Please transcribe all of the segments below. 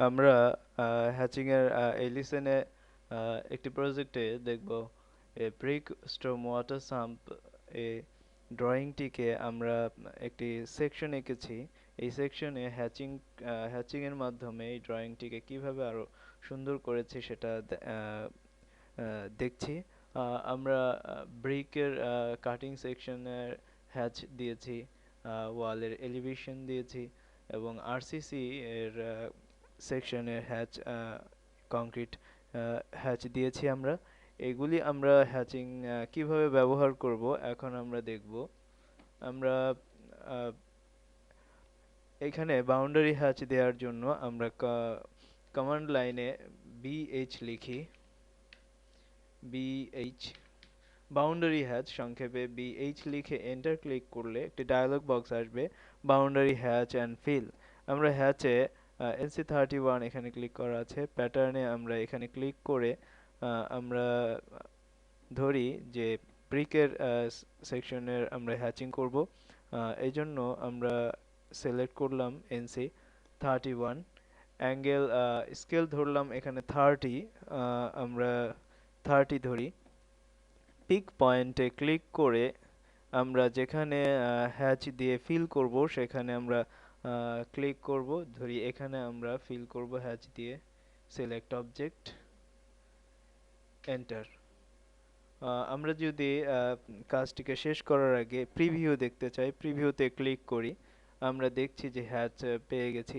আমরা হ্যাচিং এর এই লিসেনে একটি প্রজেক্টে দেখব ব্রিক স্টোম ওয়াটার সাম্প এই ড্রয়িংটিকে আমরা একটি সেকশন এঁকেছি। এই সেকশনে হ্যাচিং এর মাধ্যমে এই ড্রয়িংটিকে কিভাবে আরো সুন্দর করেছি সেটা দেখছি। আমরা ব্রিকের কাটিং সেকশনের হ্যাচ দিয়েছি, ওয়ালের এলিভেশন দিয়েছি এবং আরসিসি এর সেকশনের হ্যাচ কংক্রিট হ্যাচ দিয়েছি আমরা। এগুলি আমরা হ্যাচিং কিভাবে ব্যবহার করব এখন আমরা দেখব। আমরা আহ, এখানে বাউন্ডারি হ্যাচ দেওয়ার জন্য আমরা কমান্ড লাইনে বিএইচ লিখি। বিএইচ বাউন্ডারি হ্যাচ সংক্ষেপে বিএইচ লিখে এন্টার ক্লিক করলে একটি ডায়লগ বক্স আসবে, বাউন্ডারি হ্যাচ অ্যান্ড ফিল। আমরা হ্যাচে NC31 এখানে ক্লিক করা আছে, প্যাটার্নে আমরা এখানে ক্লিক করে আমরা ধরি যে ব্রিকের সেকশনের আমরা হ্যাচিং করব। এই জন্য আমরা সিলেক্ট করলাম NC31, অ্যাঙ্গেল স্কেল ধরলাম এখানে 30, আমরা 30 ধরি। পিক পয়েন্টে ক্লিক করে আমরা যেখানে হ্যাচ দিয়ে ফিল করব সেখানে আমরা ক্লিক করব, ধরি এখানে আমরা ফিল করব হ্যাচ দিয়ে। Select object, enter. আমরা যদি কাজটিকে শেষ করার আগে প্রিভিউ দেখতে চাই, প্রিভিউতে ক্লিক করি, আমরা দেখছি যে হ্যাচ পেয়ে গেছি।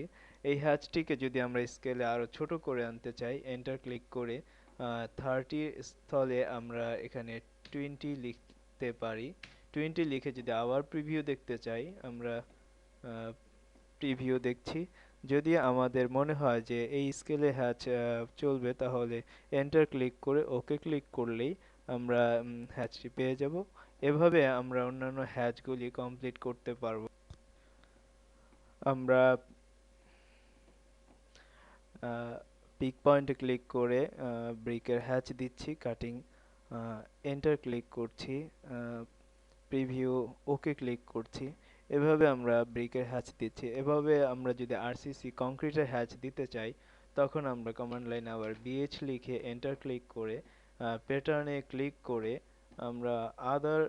এই হ্যাচটিকে যদি আমরা স্কেলে আরো ছোট করে আনতে চাই, এন্টার ক্লিক করে 30 স্থলে আমরা এখানে 20 লিখতে পারি। 20 লিখে যদি আবার প্রিভিউ দেখতে চাই, আমরা প্রিভিউ দেখছি। যদি আমাদের মনে হয় যে এই স্কেলে হ্যাচ চলবে, তাহলে এন্টার ক্লিক করে ওকে ক্লিক করলেই আমরা হ্যাচটি পেয়ে যাব। এভাবে আমরা অন্যান্য হ্যাচগুলি কমপ্লিট করতে পারবো। আমরা পিক পয়েন্টে ক্লিক করে ব্রিকের হ্যাচ দিচ্ছি, কাটিং, এন্টার ক্লিক করছি, প্রিভিউ ওকে ক্লিক করছি। এভাবে আমরা ব্রিকের হ্যাচ দিচ্ছি। এভাবে আমরা যদি আরসিসি কংক্রিটের হ্যাচ দিতে চাই, তখন আমরা কমান্ড লাইনে আবার বিএইচ লিখে এন্টার ক্লিক করে প্যাটার্নে ক্লিক করে আমরা আদার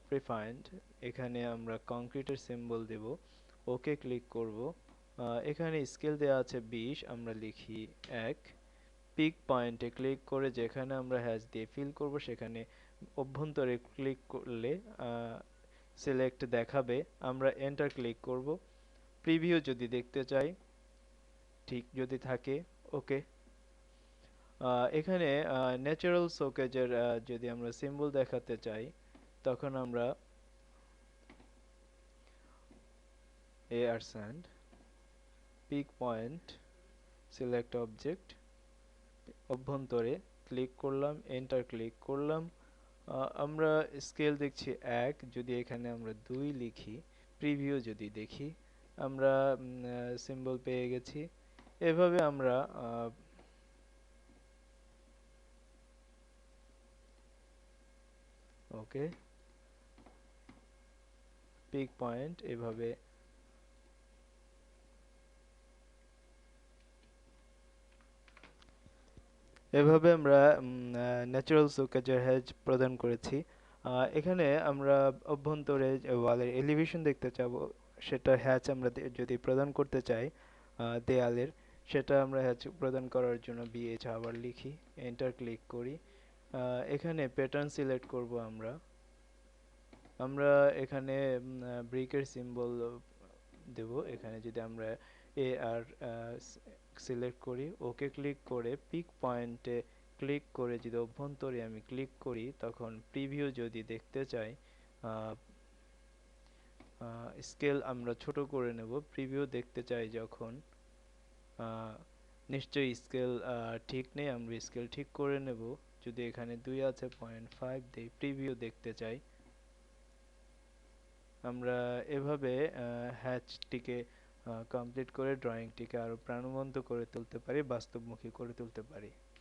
প্রিফাইন্ড, এখানে আমরা কংক্রিটের সিম্বল দেব, ওকে ক্লিক করব। এখানে স্কেল দেওয়া আছে 20, আমরা লিখি 1। পিক পয়েন্টে ক্লিক করে যেখানে আমরা হ্যাচ দিয়ে ফিল করব সেখানে অভ্যন্তরে ক্লিক করলে সিলেক্ট দেখাবে, আমরা এন্টার ক্লিক করব। প্রিভিউ যদি দেখতে চাই, ঠিক যদি থাকে, ওকে। এখানে ন্যাচারাল শোকেজের যদি আমরা সিম্বল দেখাতে চাই, তখন আমরা AR sand, pick point, select object, অভ্যন্তরে ক্লিক করলাম, এন্টার ক্লিক করলাম। আমরা স্কেল দেখছি 1, যদি এখানে আমরা 2 লিখি, প্রিভিউ যদি দেখি, আমরা সিম্বল পেয়ে গেছি। এভাবে আমরা ওকে, পিক পয়েন্ট, এভাবে আমরা ন্যাচারাল শোকেজের হ্যাচ প্রদান করেছি। এখানে আমরা অভ্যন্তরে ওয়ালের এলিভেশন দেখতে চাবো, সেটা হ্যাচ আমরা যদি প্রদান করতে চাই দেয়ালের, সেটা আমরা হ্যাচ প্রদান করার জন্য বিএইচ আবার লিখি, এন্টার ক্লিক করি। এখানে প্যাটার্ন সিলেক্ট করব আমরা। আমরা এখানে ব্রিকের সিম্বল দেব। এখানে যদি আমরা এআর সিলেক্ট করি, ওকে ক্লিক করে পিক পয়েন্টে ক্লিক করে যদি অভ্যন্তরে আমি ক্লিক করি, তখন প্রিভিউ যদি দেখতে চাই, স্কেল আমরা ছোট করে নেব। প্রিভিউ দেখতে চাই যখন, নিশ্চয়ই স্কেল ঠিক নেই, আমরা স্কেল ঠিক করে নেব। যদি এখানে 2 আছে, 0.5 দেই, প্রিভিউ দেখতে চাই। আমরা এভাবে হ্যাচটিকে কমপ্লিট করে ড্রয়িংটিকে আরো প্রাণবন্ত করে তুলতে পারি, বাস্তবমুখী করে তুলতে পারি।